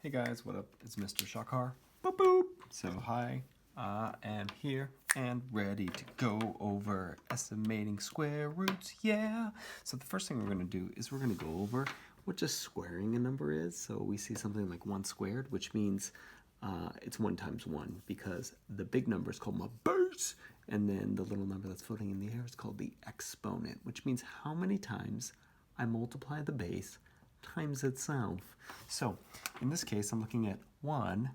Hey guys, what up? It's Mr. Shakar. Boop boop. So hi, I am here and ready to go over estimating square roots. Yeah. So the first thing we're going to do is we're going to go over what just squaring a number is. So we see something like 1 squared, which means it's 1 times 1 because the big number is called my base, and then the little number that's floating in the air is called the exponent, which means how many times I multiply the base times itself. So in this case, I'm looking at 1.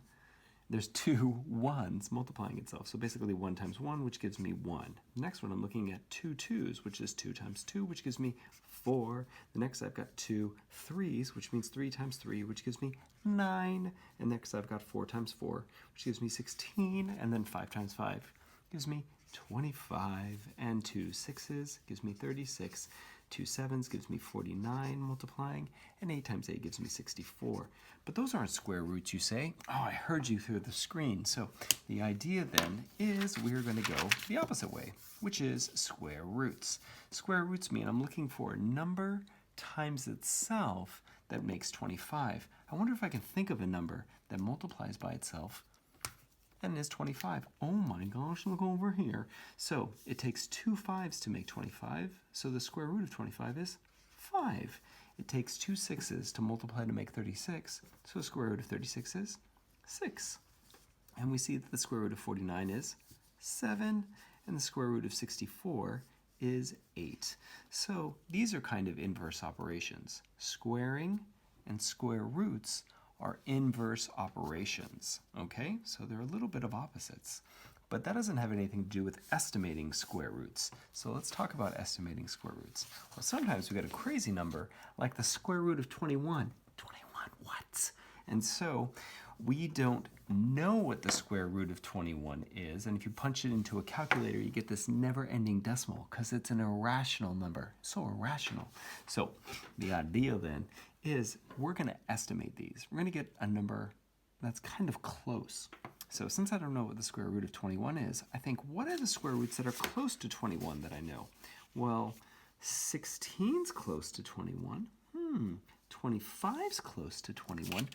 There's 2 1s multiplying itself. So basically 1 times 1, which gives me 1. The next one, I'm looking at 2 2s, which is 2 times 2, which gives me 4. The next, I've got 2 3s, which means 3 times 3, which gives me 9. And next, I've got 4 times 4, which gives me 16. And then 5 times 5 gives me 25. And 2 6s gives me 36. 2 7s gives me 49 multiplying, and 8 times 8 gives me 64. But those aren't square roots, you say? Oh, I heard you through the screen. So the idea then is we're going to go the opposite way, which is square roots. Square roots mean I'm looking for a number times itself that makes 25. I wonder if I can think of a number that multiplies by itself and is 25. Oh my gosh, look over here. So it takes 2 5s to make 25, so the square root of 25 is 5. It takes 2 6s to multiply to make 36, so the square root of 36 is 6. And we see that the square root of 49 is 7, and the square root of 64 is 8. So these are kind of inverse operations. Squaring and square roots are inverse operations, okay? So they're a little bit of opposites. But that doesn't have anything to do with estimating square roots. So let's talk about estimating square roots. Well, sometimes we get a crazy number, like the square root of 21. 21, what? And so we don't know what the square root of 21 is, and if you punch it into a calculator, you get this never-ending decimal because it's an irrational number. So irrational. So the idea then is we're going to estimate these. We're going to get a number that's kind of close. So since I don't know what the square root of 21 is, I think, what are the square roots that are close to 21 that I know? Well, 16's close to 21. 25's close to 21.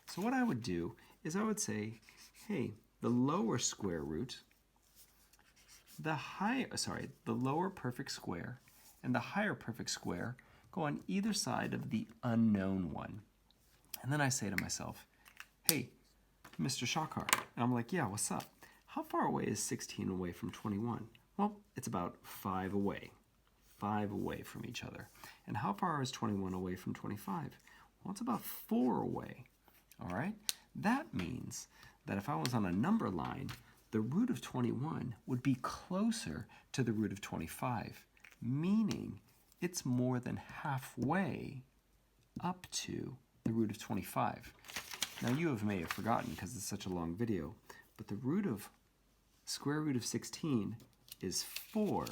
So what I would do is I would say, hey, the lower square root, the lower perfect square and the higher perfect square go on either side of the unknown one. And then I say to myself, hey, Mr. Shakar. And I'm like, yeah, what's up? How far away is 16 away from 21? Well, it's about 5 away. 5 away from each other. And how far is 21 away from 25? Well, it's about 4 away. All right? That means that if I was on a number line, the root of 21 would be closer to the root of 25, meaning it's more than halfway up to the root of 25. Now you may have forgotten because it's such a long video, but the square root of 16 is 4,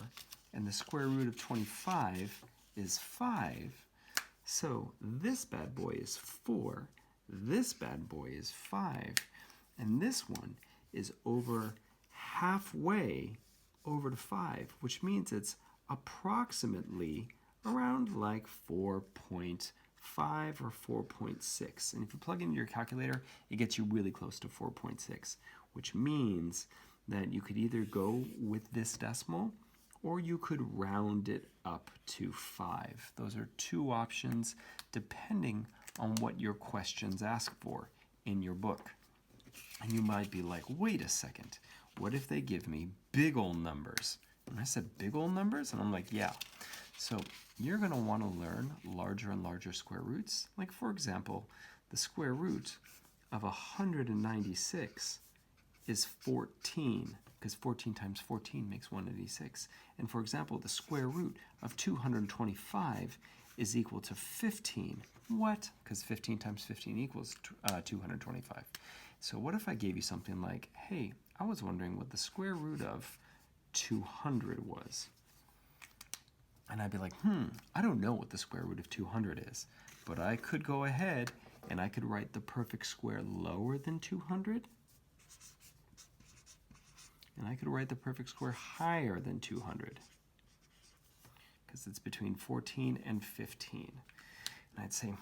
and the square root of 25 is 5. So this bad boy is 4, this bad boy is 5, and this one is over halfway over to 5, which means it's approximately around like 4.5 or 4.6. And if you plug in your calculator, it gets you really close to 4.6, which means that you could either go with this decimal or you could round it up to 5. Those are 2 options depending on what your questions ask for in your book. And you might be like, wait a second, what if they give me big old numbers? And I said big old numbers? And I'm like, yeah. So you're going to want to learn larger and larger square roots. Like, for example, the square root of 196 is 14, because 14 times 14 makes 186. And for example, the square root of 225 is equal to 15. What? Because 15 times 15 equals 225. So what if I gave you something like, hey, I was wondering what the square root of 200 was. And I'd be like, I don't know what the square root of 200 is, but I could go ahead and I could write the perfect square lower than 200, and I could write the perfect square higher than 200, because it's between 14 and 15. And I'd say,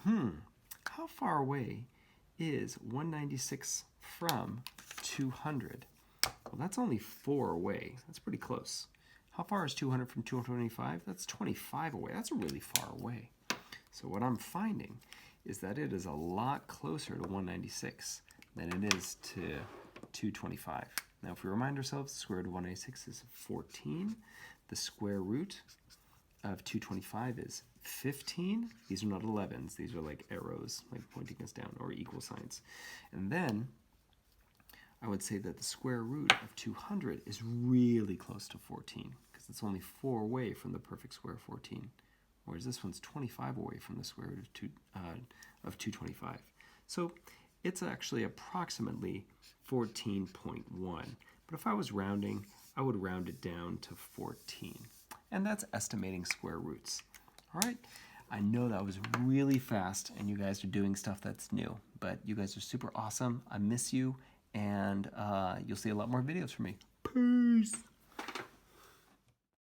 how far away is 196 from 200? Well, that's only 4 away. That's pretty close. How far is 200 from 225? That's 25 away. That's really far away. So what I'm finding is that it is a lot closer to 196 than it is to 225. Now, if we remind ourselves, the square root of 196 is 14. The square root of 225 is 15. These are not 11s. These are like arrows, like pointing us down, or equal signs. And then I would say that the square root of 200 is really close to 14 because it's only 4 away from the perfect square of 14, whereas this one's 25 away from the square root of 225. So it's actually approximately 14.1. But if I was rounding, I would round it down to 14. And that's estimating square roots. All right, I know that was really fast and you guys are doing stuff that's new, but you guys are super awesome. I miss you, and you'll see a lot more videos from me. Peace.